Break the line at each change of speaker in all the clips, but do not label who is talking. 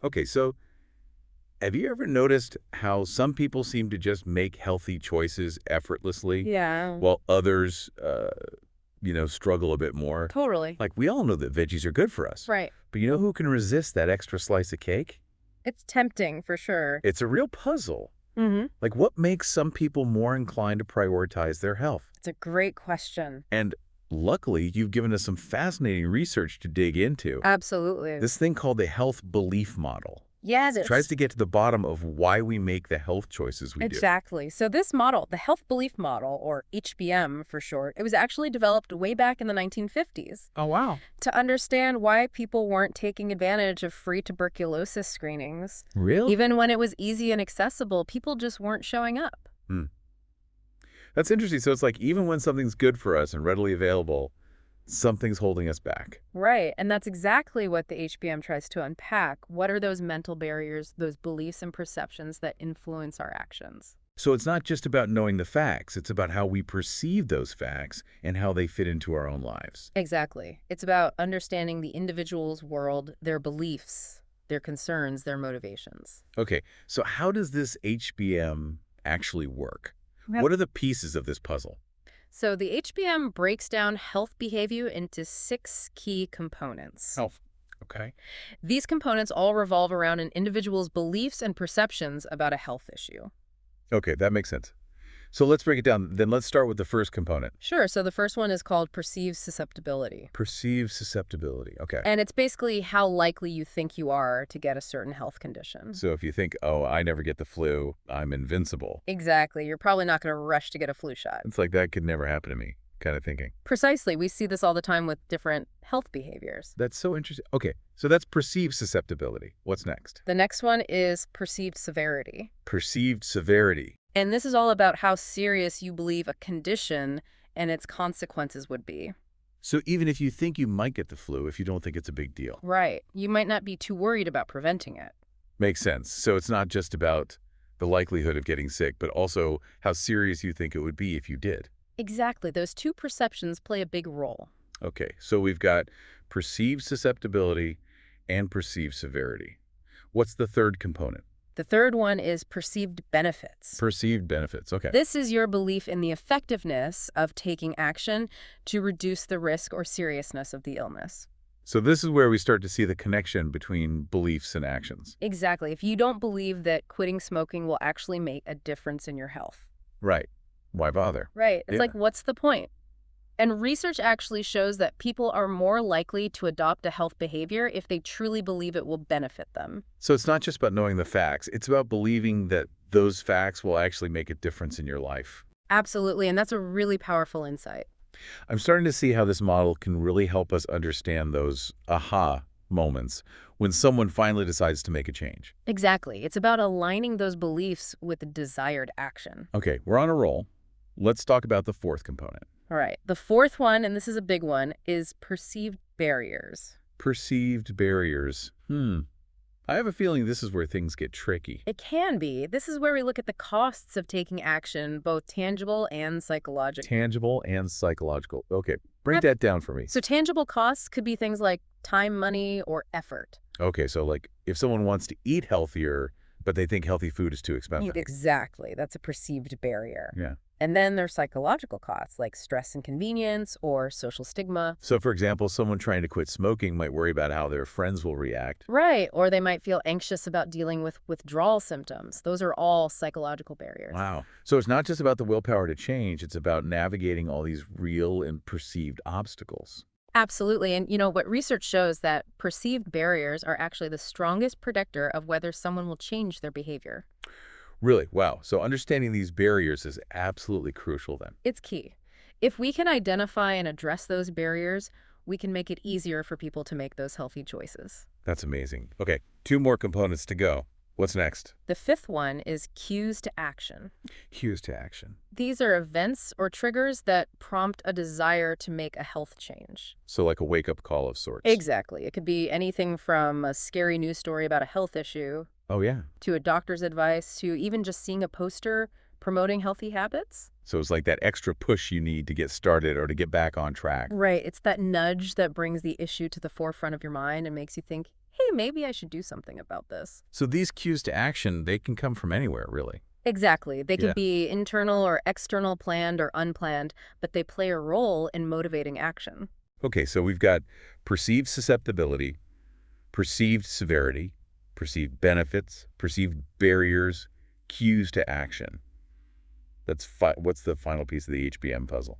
Okay, so have you ever noticed how some people seem to just make healthy choices effortlessly
Yeah,
while others, struggle a bit more?
totally.
Like, we all know that veggies are good for us,
Right.
but you know who can resist that extra slice of cake?
It's tempting for sure.
It's a real puzzle.
Mm-hmm.
Like, what makes some people more inclined to prioritize their health?
It's a great question.
And luckily, you've given us some fascinating research to dig into.
Absolutely.
This thing called the health belief model tries
Yes.
to get to the bottom of why we make the health choices we do.
Exactly. So this model, the health belief model, or HBM for short, it was actually developed way back in the 1950s
Oh, wow.
to understand why people weren't taking advantage of free tuberculosis screenings.
Really?
Even when it was easy and accessible, people just weren't showing up.
Hmm. That's interesting. So it's like even when something's good for us and readily available, something's holding us back.
Right. And that's exactly what the HBM tries to unpack. What are those mental barriers, those beliefs and perceptions that influence our actions?
So it's not just about knowing the facts, it's about how we perceive those facts and how they fit into our own lives.
Exactly. It's about understanding the individual's world, their beliefs, their concerns, their motivations.
Okay, so how does this HBM actually work?
Yep.
What are the pieces of this puzzle?
So the HBM breaks down health behavior into 6 key components.
Health. Okay.
These components all revolve around an individual's beliefs and perceptions about a health issue.
Okay, that makes sense. So let's break it down. Then let's start with the first component.
Sure, so the first one is called perceived susceptibility.
Perceived susceptibility. Okay.
And it's basically how likely you think you are to get a certain health condition.
So if you think, oh, I never get the flu, I'm invincible.
Exactly. You're probably not going to rush to get a flu shot.
It's like that could never happen to me, kind of thinking.
Precisely. We see this all the time with different health behaviors.
That's so interesting. Okay, so that's perceived susceptibility. What's next?
The next one is perceived severity.
Perceived severity.
And this is all about how serious you believe a condition and its consequences would be.
So even if you think you might get the flu, if you don't think it's a big deal.
Right. You might not be too worried about preventing it.
Makes sense. So it's not just about the likelihood of getting sick, but also how serious you think it would be if you did.
Exactly. Those two perceptions play a big role.
Okay, so we've got perceived susceptibility and perceived severity. What's the third component?
The third one is perceived benefits.
Perceived benefits. Okay.
This is your belief in the effectiveness of taking action to reduce the risk or seriousness of the illness.
So this is where we start to see the connection between beliefs and actions.
Exactly. If you don't believe that quitting smoking will actually make a difference in your health.
Right. Why bother?
Right. It's
Yeah.
like, what's the point? And research actually shows that people are more likely to adopt a health behavior if they truly believe it will benefit them.
So it's not just about knowing the facts. It's about believing that those facts will actually make a difference in your life.
Absolutely. And that's a really powerful insight.
I'm starting to see how this model can really help us understand those aha moments when someone finally decides to make a change.
Exactly. It's about aligning those beliefs with the desired action.
Okay, we're on a roll. Let's talk about the fourth component.
All right. The fourth one, and this is a big one, is perceived barriers.
Perceived barriers. I have a feeling this is where things get tricky.
It can be. This is where we look at the costs of taking action, both tangible and psychological.
Tangible and psychological. Okay, break that down for me.
So tangible costs could be things like time, money, or effort.
Okay, so like if someone wants to eat healthier, but they think healthy food is too expensive.
Exactly. That's a perceived barrier.
Yeah.
And then there's psychological costs like stress and convenience or social stigma.
So for example, someone trying to quit smoking might worry about how their friends will react.
Right. Or they might feel anxious about dealing with withdrawal symptoms. Those are all psychological barriers.
Wow. So it's not just about the willpower to change, it's about navigating all these real and perceived obstacles.
Absolutely. And what research shows that perceived barriers are actually the strongest predictor of whether someone will change their behavior.
Really? Wow. So understanding these barriers is absolutely crucial then.
It's key. If we can identify and address those barriers, we can make it easier for people to make those healthy choices.
That's amazing. Okay, two more components to go. What's next?
The fifth one is cues to action.
Cues to action.
These are events or triggers that prompt a desire to make a health change.
So like a wake-up call of sorts.
Exactly. It could be anything from a scary news story about a health issue
Oh, yeah.
to a doctor's advice to even just seeing a poster promoting healthy habits.
So it's like that extra push you need to get started or to get back on track.
Right. It's that nudge that brings the issue to the forefront of your mind and makes you think, hey, maybe I should do something about this.
So these cues to action, they can come from anywhere, really.
Exactly. They can
Yeah.
be internal or external, planned or unplanned, but they play a role in motivating action.
Okay, so we've got perceived susceptibility, perceived severity, perceived benefits, perceived barriers, cues to action. What's the final piece of the HBM puzzle?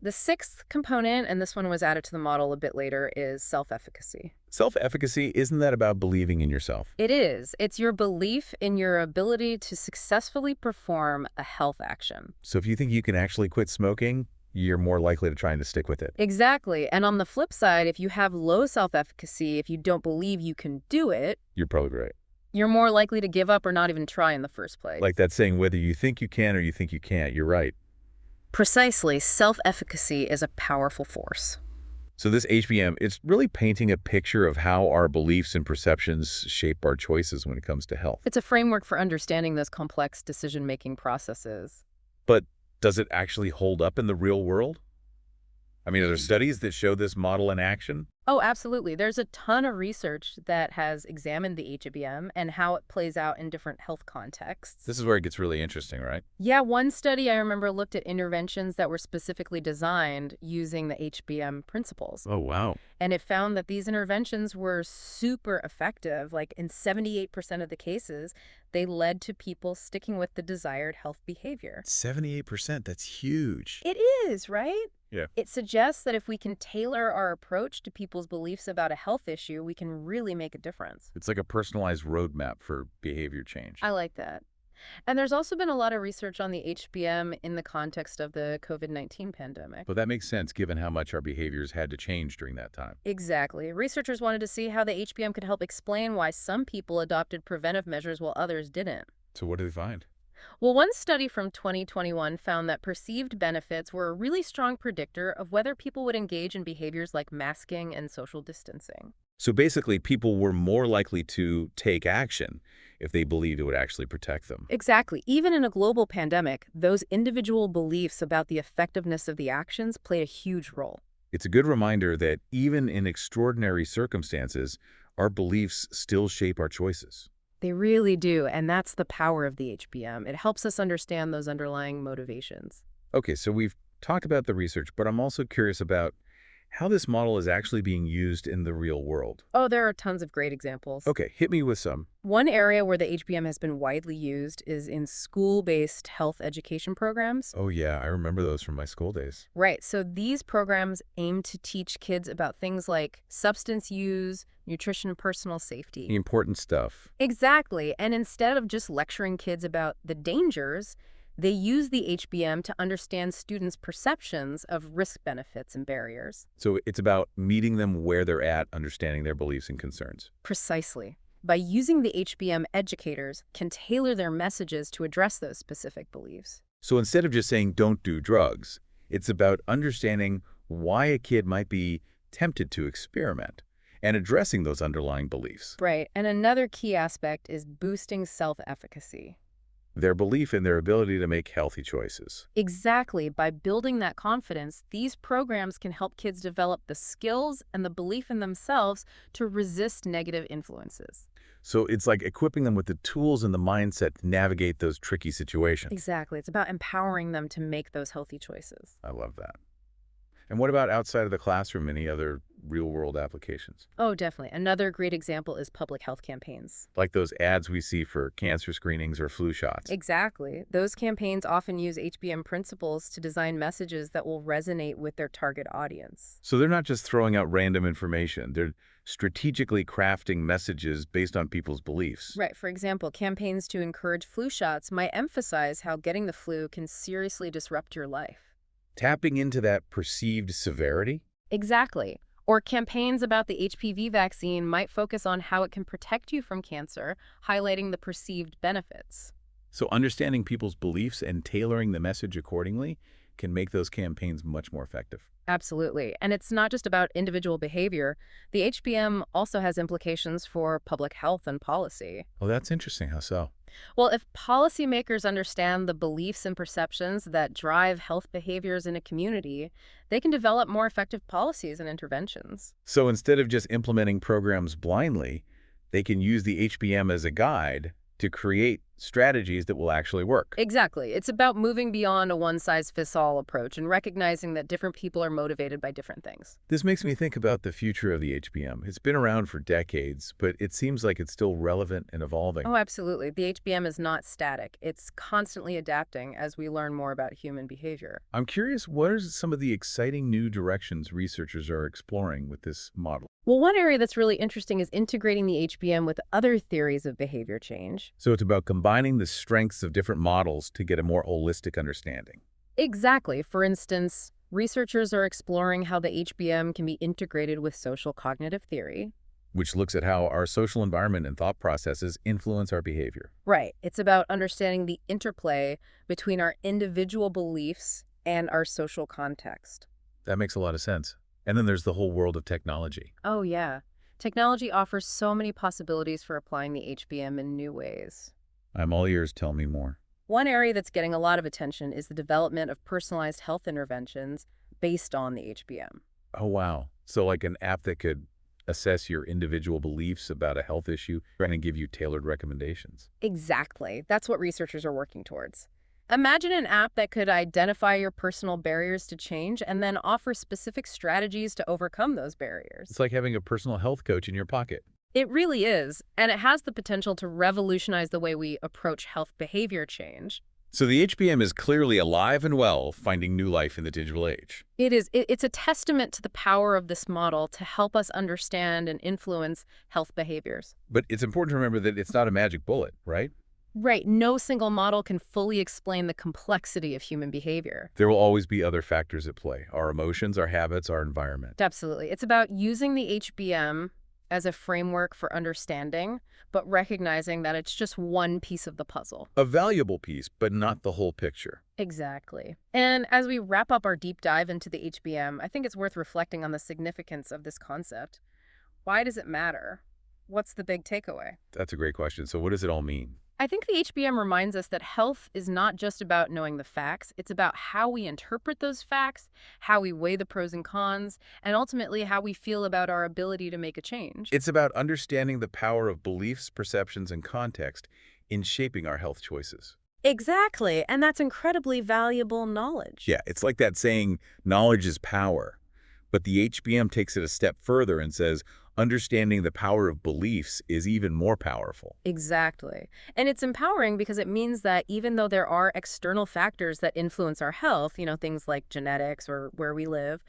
The sixth component, and this one was added to the model a bit later, is self-efficacy.
Self-efficacy, isn't that about believing in yourself?
It is. It's your belief in your ability to successfully perform a health action.
So if you think you can actually quit smoking, you're more likely to try and to stick with it.
Exactly. And on the flip side, if you have low self-efficacy, if you don't believe you can do it,
You're probably right.
you're more likely to give up or not even try in the first place.
Like that saying, whether you think you can or you think you can't, you're right.
Precisely, self-efficacy is a powerful force.
So this HBM, it's really painting a picture of how our beliefs and perceptions shape our choices when it comes to health.
It's a framework for understanding those complex decision-making processes.
But does it actually hold up in the real world? I mean, are there studies that show this model in action?
Oh, absolutely. There's a ton of research that has examined the HBM and how it plays out in different health contexts.
This is where it gets really interesting, right?
Yeah, one study I remember looked at interventions that were specifically designed using the HBM principles.
Oh, wow.
And it found that these interventions were super effective. Like in 78% of the cases, they led to people sticking with the desired health behavior.
78%, that's huge.
It is, right?
Yeah.
It suggests that if we can tailor our approach to people's beliefs about a health issue, we can really make a difference.
It's like a personalized roadmap for behavior change.
I like that. And there's also been a lot of research on the HBM in the context of the COVID-19 pandemic.
But that makes sense given how much our behaviors had to change during that time.
Exactly. Researchers wanted to see how the HBM could help explain why some people adopted preventive measures while others didn't.
So what do they find?
Well, one study from 2021 found that perceived benefits were a really strong predictor of whether people would engage in behaviors like masking and social distancing.
So basically, people were more likely to take action if they believed it would actually protect them.
Exactly. Even in a global pandemic, those individual beliefs about the effectiveness of the actions played a huge role.
It's a good reminder that even in extraordinary circumstances, our beliefs still shape our choices.
They really do, and that's the power of the HBM. It helps us understand those underlying motivations.
Okay, so we've talked about the research, but I'm also curious about how this model is actually being used in the real world.
Oh, there are tons of great examples.
Okay, hit me with some.
One area where the HBM has been widely used is in school-based health education programs.
Oh yeah, I remember those from my school days.
Right, so these programs aim to teach kids about things like substance use, nutrition, and personal
The
safety.
important stuff.
Exactly, and instead of just lecturing kids about the dangers, they use the HBM to understand students' perceptions of risk benefits and barriers.
So it's about meeting them where they're at, understanding their beliefs and concerns.
Precisely. By using the HBM, educators can tailor their messages to address those specific beliefs.
So instead of just saying don't do drugs, it's about understanding why a kid might be tempted to experiment and addressing those underlying beliefs.
Right, and another key aspect is boosting self-efficacy.
Their belief in their ability to make healthy choices.
Exactly. By building that confidence, these programs can help kids develop the skills and the belief in themselves to resist negative influences.
So it's like equipping them with the tools and the mindset to navigate those tricky situations.
Exactly. It's about empowering them to make those healthy choices.
I love that. And what about outside of the classroom, any other real-world applications?
Oh, definitely. Another great example is public health campaigns.
Like those ads we see for cancer screenings or flu shots.
Exactly. Those campaigns often use HBM principles to design messages that will resonate with their target audience.
So they're not just throwing out random information. They're strategically crafting messages based on people's beliefs.
Right. For example, campaigns to encourage flu shots might emphasize how getting the flu can seriously disrupt your life.
Tapping into that perceived severity?
Exactly. Or campaigns about the HPV vaccine might focus on how it can protect you from cancer, highlighting the perceived benefits.
So understanding people's beliefs and tailoring the message accordingly can make those campaigns much more effective.
Absolutely. And it's not just about individual behavior. The HBM also has implications for public health and policy.
Oh, that's interesting. How so?
Well, if policymakers understand the beliefs and perceptions that drive health behaviors in a community, they can develop more effective policies and interventions.
So instead of just implementing programs blindly, they can use the HBM as a guide to create strategies that will actually work.
Exactly. It's about moving beyond a one-size-fits-all approach and recognizing that different people are motivated by different things.
This makes me think about the future of the HBM. It's been around for decades, but it seems like it's still relevant and evolving.
Oh, absolutely. The HBM is not static. It's constantly adapting as we learn more about human behavior.
I'm curious, what are some of the exciting new directions researchers are exploring with this model?
Well, one area that's really interesting is integrating the HBM with other theories of behavior change.
So it's about combining the strengths of different models to get a more holistic understanding.
Exactly. For instance, researchers are exploring how the HBM can be integrated with social cognitive theory.
Which looks at how our social environment and thought processes influence our behavior.
Right. It's about understanding the interplay between our individual beliefs and our social context.
That makes a lot of sense. And then there's the whole world of technology.
Oh, yeah. Technology offers so many possibilities for applying the HBM in new ways.
I'm all ears, tell me more.
One area that's getting a lot of attention is the development of personalized health interventions based on the HBM.
Oh, wow. So like an app that could assess your individual beliefs about a health issue and give you tailored recommendations.
Exactly. That's what researchers are working towards. Imagine an app that could identify your personal barriers to change and then offer specific strategies to overcome those barriers.
It's like having a personal health coach in your pocket.
It really is, and it has the potential to revolutionize the way we approach health behavior change.
So the HBM is clearly alive and well, finding new life in the digital age.
It is. It's a testament to the power of this model to help us understand and influence health behaviors.
But it's important to remember that it's not a magic bullet, right?
Right. No single model can fully explain the complexity of human behavior.
There will always be other factors at play: our emotions, our habits, our environment.
Absolutely. It's about using the HBM as a framework for understanding, but recognizing that it's just one piece of the puzzle.
A valuable piece, but not the whole picture.
Exactly. And as we wrap up our deep dive into the HBM, I think it's worth reflecting on the significance of this concept. Why does it matter? What's the big takeaway?
That's a great question. So what does it all mean?
I think the HBM reminds us that health is not just about knowing the facts. It's about how we interpret those facts, how we weigh the pros and cons, and ultimately how we feel about our ability to make a change.
It's about understanding the power of beliefs, perceptions, and context in shaping our health choices.
Exactly. And that's incredibly valuable knowledge.
Yeah, it's like that saying, knowledge is power. But the HBM takes it a step further and says, understanding the power of beliefs is even more powerful.
Exactly. And it's empowering because it means that even though there are external factors that influence our health, things like genetics or where we live,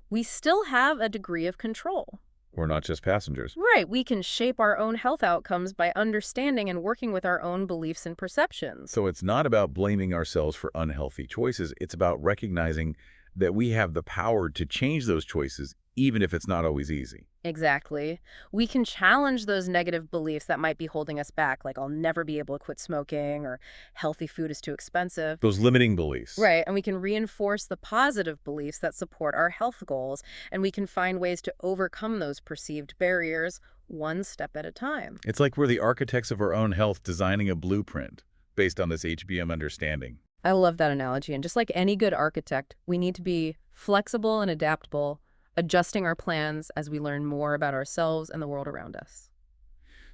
we still have a degree of control.
We're not just passengers.
Right. We can shape our own health outcomes by understanding and working with our own beliefs and perceptions.
So it's not about blaming ourselves for unhealthy choices. It's about recognizing that we have the power to change those choices, even if it's not always easy.
Exactly. We can challenge those negative beliefs that might be holding us back, like I'll never be able to quit smoking or healthy food is too expensive.
Those limiting beliefs.
Right. And we can reinforce the positive beliefs that support our health goals, and we can find ways to overcome those perceived barriers one step at a time.
It's like we're the architects of our own health, designing a blueprint based on this HBM understanding.
I love that analogy. And just like any good architect, we need to be flexible and adaptable, adjusting our plans as we learn more about ourselves and the world around us.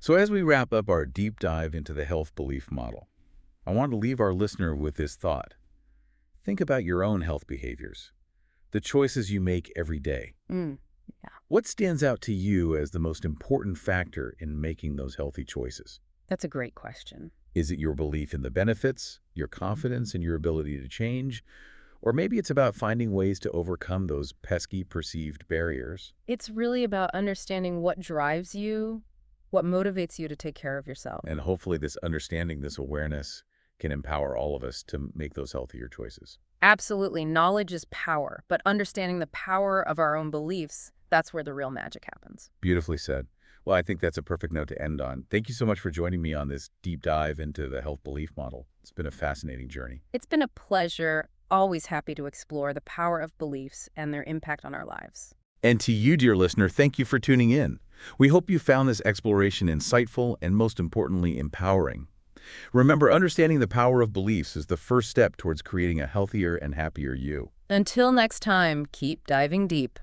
So as we wrap up our deep dive into the health belief model, I want to leave our listener with this thought. Think about your own health behaviors, the choices you make every day.
Yeah.
What stands out to you as the most important factor in making those healthy choices?
That's a great question.
Is it your belief in the benefits, your confidence in your ability to change, or maybe it's about finding ways to overcome those pesky perceived barriers?
It's really about understanding what drives you, what motivates you to take care of yourself.
And hopefully this understanding, this awareness can empower all of us to make those healthier choices.
Absolutely. Knowledge is power, but understanding the power of our own beliefs, that's where the real magic happens.
Beautifully said. Well, I think that's a perfect note to end on. Thank you so much for joining me on this deep dive into the health belief model. It's been a fascinating journey.
It's been a pleasure. Always happy to explore the power of beliefs and their impact on our lives.
And to you, dear listener, thank you for tuning in. We hope you found this exploration insightful and, most importantly, empowering. Remember, understanding the power of beliefs is the first step towards creating a healthier and happier you.
Until next time, keep diving deep.